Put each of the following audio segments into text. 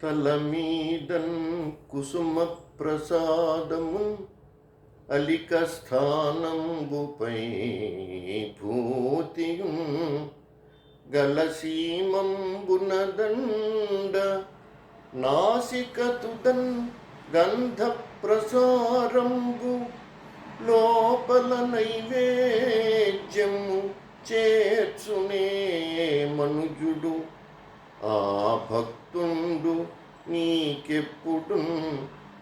తలమీదన్ కుసుమ ప్రసాదము అలిక స్థానంబుపై భూతియుం గలసీమంబునదండ నాసికతుదన్ గంధ ప్రసారంబు లోపల నైవేద్యము చేర్చునే మనుజుడు ఆ భక్తుండు నీకెప్పుడు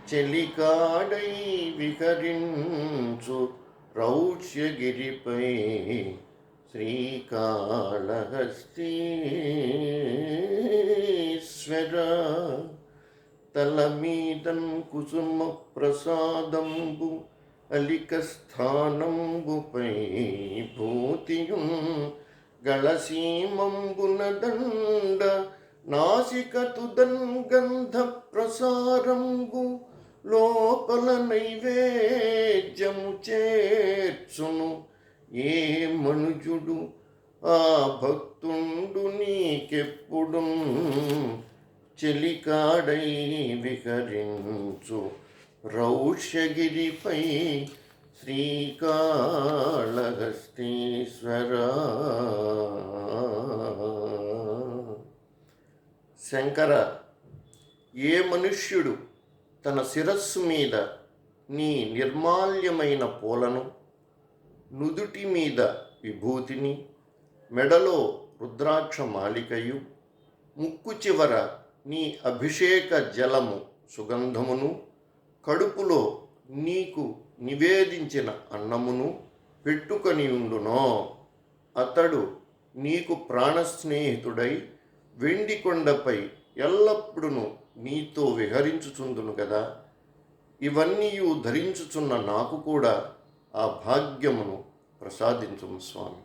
చెలికాడై విహరించు రౌష్యగిరిపై శ్రీకాళహస్తీశ్వర. తలమీదన్ కుసుమ ప్రసాదంబు అలిక స్థానంబుపై భూతియుం గళసీమంబునదండ నాసికతుదన్ గంధ ప్రసారంబు లోపల నైవేద్యము చేర్చును ఏ మనుజుడు ఆ భక్తుండు నీకెప్పుడు చెలికాడై విహరించు రౌష్యగిరిపై శ్రీకాళహస్తీశ్వర. శంకర, ఏ మనుష్యుడు తన శిరస్సు మీద నీ నిర్మాల్యమైన పూలను, నుదుటి మీద విభూతిని, మెడలో రుద్రాక్ష మాలికయు, ముక్కు చివర నీ అభిషేక జలము సుగంధమును, కడుపులో నీకు నివేదించిన అన్నమును పెట్టుకొని ఉండునో అతడు నీకు ప్రాణస్నేహితుడై వెండి కొండపై ఎల్లప్పుడూ నీతో విహరించుచుందును కదా. ఇవన్నీ ధరించుచున్న నాకు కూడా ఆ భాగ్యమును ప్రసాదించుము స్వామి.